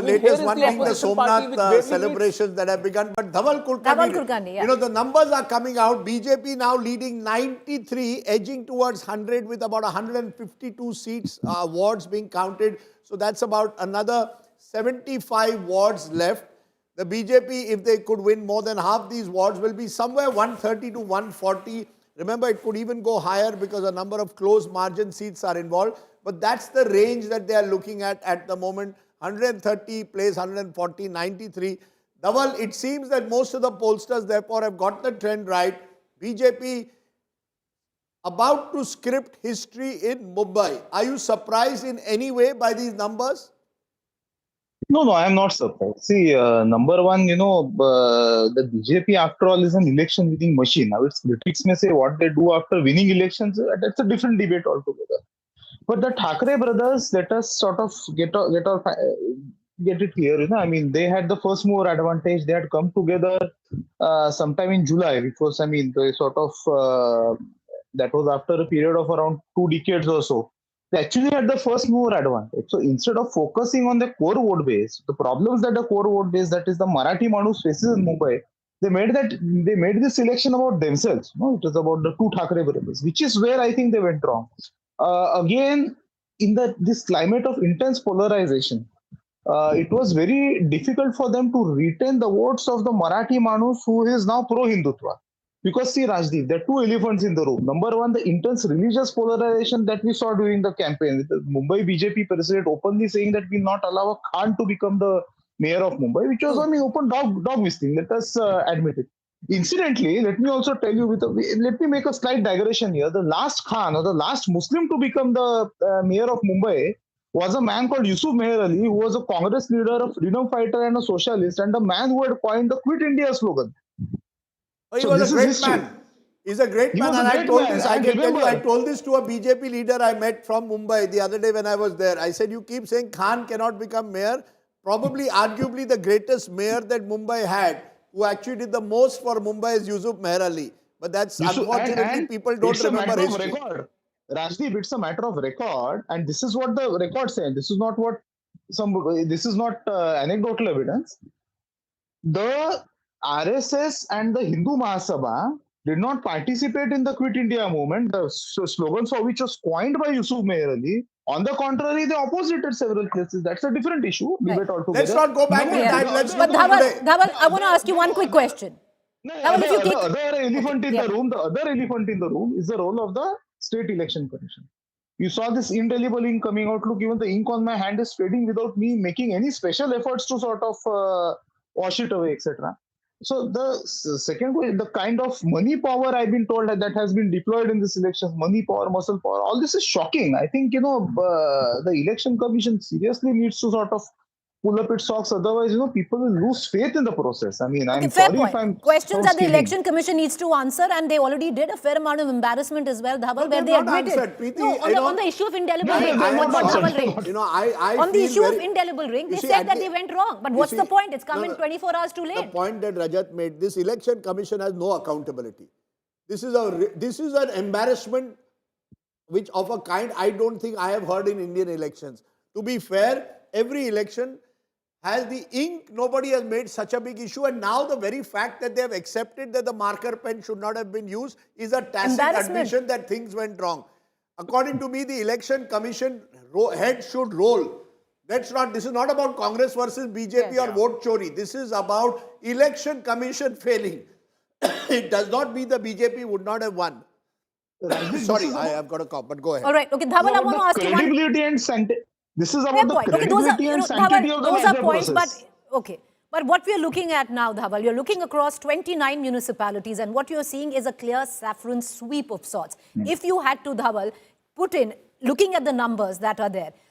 The here latest is one the being the opposition party Somnath which barely celebrations that have begun. But Dhaval Kulkarni, yeah. you know, the numbers are coming out. BJP now leading 93, edging towards 100 with about 152 seats, wards being counted. So that's about another 75 wards left. The BJP, if they could win more than half these wards, will be somewhere 130 to 140. Remember, it could even go higher because a number of close margin seats are involved. But that's the range that they are looking at the moment. 130 plays 140, 93. Dhaval, it seems that most of the pollsters therefore have got the trend right. BJP about to script history in Mumbai. Are you surprised in any way by these numbers? No, I am not surprised. See, number one, the BJP after all is an election winning machine. Now, its critics may say what they do after winning elections, that's a different debate altogether. But the Thackeray brothers, let us sort of get it clear. I mean, they had the first mover advantage. They had come together sometime in July, which was, they sort of, that was after a period of around 2 decades or so. They actually had the first mover advantage. So instead of focusing on the core vote base, the problems that the core vote base, that is the Marathi Manus faces in Mumbai, they made this election about themselves. It was about the two Thackeray brothers, which is where I think they went wrong. Again, in this climate of intense polarization, it was very difficult for them to retain the votes of the Marathi Manus who is now pro-Hindutva. Because see, Rajdeep, there are two elephants in the room. Number one, the intense religious polarization that we saw during the campaign. The Mumbai BJP president openly saying that we will not allow a Khan to become the mayor of Mumbai, which was open dog whistling. Let us admit it. Incidentally, let me also tell you, let me make a slight digression here. The last Khan or the last Muslim to become the mayor of Mumbai was a man called Yusuf Meher Ali, who was a Congress leader, a freedom fighter and a socialist, and a man who had coined the Quit India slogan. Oh, he was a great man. He's a great man, and I told this to a BJP leader I met from Mumbai the other day when I was there. I said, you keep saying Khan cannot become mayor. Probably, arguably, the greatest mayor that Mumbai had, who actually did the most for Mumbai, is Yusuf Meher Ali. But that's unfortunately people don't remember history. Rajdeep, it's a matter of record, and this is what the record says. This is not anecdotal evidence. The RSS and the Hindu Mahasabha did not participate in the Quit India movement, the slogan for which was coined by Yusuf Meher Ali. On the contrary, they opposited several places. That's a different issue. Right. Let's not go back in time. Let's but Dhaval, I want to ask you one quick question. The other elephant in the room is the role of the State Election Commission. You saw this indelible ink coming out. Look, even the ink on my hand is fading without me making any special efforts to sort of wash it away, etc. So the second question, the kind of money power I've been told that has been deployed in this election, money power, muscle power, all this is shocking. I think, the election commission seriously needs to sort of pull up its socks. Otherwise, people will lose faith in the process. I mean, I'm sorry if I'm questions that the election commission needs to answer, and they already did a fair amount of embarrassment as well, Dhaval, where they admitted. On the issue of indelible ring, on the issue of indelible ring, they said that they went wrong. But what's the point? It's come in 24 hours too late. The point that Rajat made, this election commission has no accountability. This is an embarrassment which of a kind I don't think I have heard in Indian elections. To be fair, every election has the ink. Nobody has made such a big issue, and now the very fact that they have accepted that the marker pen should not have been used is a tacit admission that things went wrong. According to me, the election commission head should roll. This is not about Congress versus BJP or vote chori. This is about election commission failing. It does not mean the BJP would not have won. Sorry, I have got a cough, but go ahead. All right, okay, Dhaval, I want to ask you one. Credibility and sanctity. This is about the credibility and sanctity of the process. Points, but what we are looking at now, Dhaval, you're looking across 29 municipalities, and what you're seeing is a clear Saffron sweep of sorts. If you had to, Dhaval, looking at the numbers that are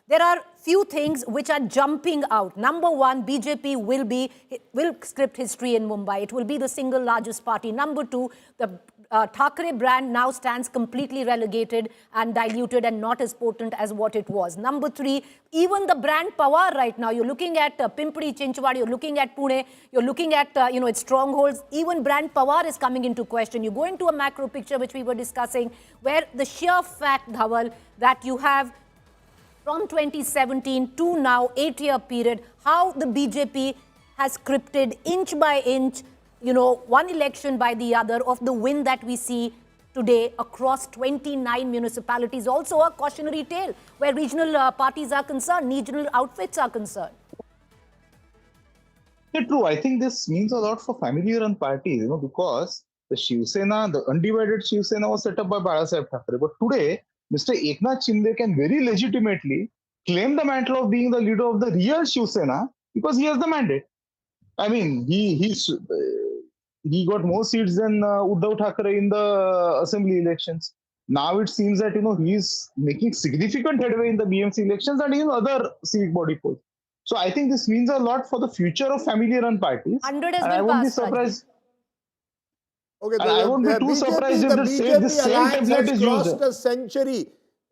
there are few things which are jumping out. Number one, BJP will script history in Mumbai. It will be the single largest party. Number two, the Thackeray brand now stands completely relegated and diluted and not as potent as what it was. Number three, even the brand power right now, you're looking at Pimpri Chinchwad, you're looking at Pune, you're looking at its strongholds, even brand power is coming into question. You go into a macro picture which we were discussing, where the sheer fact, Dhaval, that you have from 2017 to now, 8-year period, how the BJP has scripted inch by inch, one election by the other of the win that we see today across 29 municipalities. Also a cautionary tale where regional parties are concerned, regional outfits are concerned. Yeah, true. I think this means a lot for family-run parties, because the Shiv Sena, the undivided Shiv Sena was set up by Bharatiya Thackeray. But today, Mr. Eknath Shinde can very legitimately claim the mantle of being the leader of the real Shiv Sena because he has the mandate. I mean, he got more seats than Uddhav Thackeray in the assembly elections. Now it seems that he's making significant headway in the BMC elections and in other civic body polls. So I think this means a lot for the future of family-run parties. 100 has and been I won't be passed, surprised. Okay, And I won't be too surprised if the same alliance template has is crossed used. a century.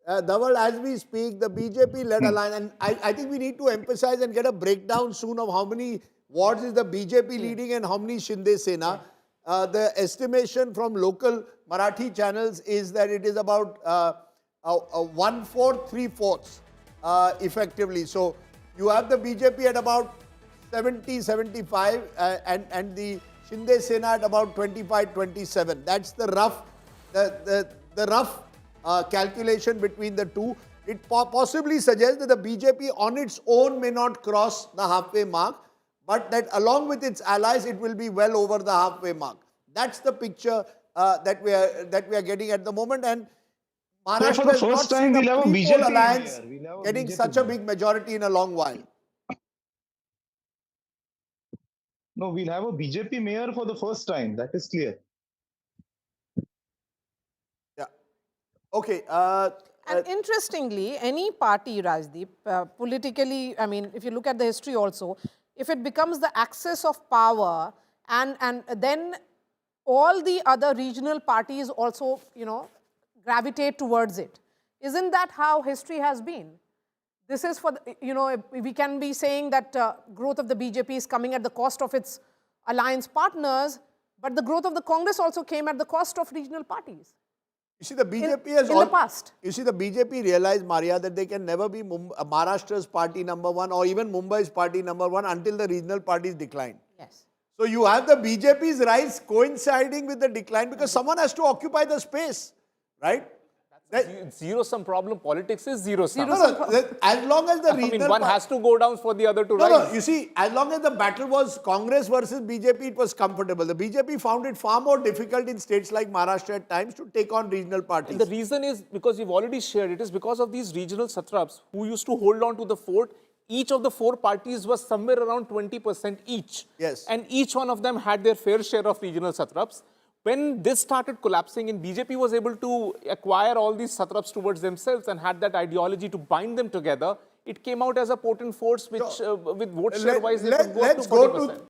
Dhaval, as we speak, the BJP-led alliance, and I think we need to emphasize and get a breakdown soon of how many wards is the BJP leading and how many Shinde Sena. The estimation from local Marathi channels is that it is about 1/4, 3/4 effectively. So you have the BJP at about 70, 75 and the Shinde Sena at about 25, 27. That's the rough calculation between the two. It possibly suggests that the BJP on its own may not cross the halfway mark, but that along with its allies, it will be well over the halfway mark. That's the picture that we are getting at the moment. And Maharashtra has not seen a pre-poll alliance getting such a big majority in a long while. No, we'll have a BJP mayor for the first time. That is clear. Yeah. Okay. And interestingly, any party, Rajdeep, politically, I mean, if you look at the history also, if it becomes the axis of power and then all the other regional parties also, gravitate towards it. Isn't that how history has been? This is for, we can be saying that growth of the BJP is coming at the cost of its alliance partners, but the growth of the Congress also came at the cost of regional parties. You see, the BJP has in the past. You see, the BJP realized, Maria, that they can never be Maharashtra's party number one or even Mumbai's party number one until the regional parties decline. Yes. So you have the BJP's rise coinciding with the decline because someone has to occupy the space, right? Zero-sum problem. Politics is zero-sum. As long as the regional one has to go down for the other to rise. No, you see, as long as the battle was Congress versus BJP, it was comfortable. The BJP found it far more difficult in states like Maharashtra at times to take on regional parties. And the reason is because you've already shared, it is because of these regional satraps who used to hold on to the fort. Each of the four parties was somewhere around 20% each. Yes. And each one of them had their fair share of regional satraps. When this started collapsing and BJP was able to acquire all these satraps towards themselves and had that ideology to bind them together, it came out as a potent force which with vote share wise, let's go to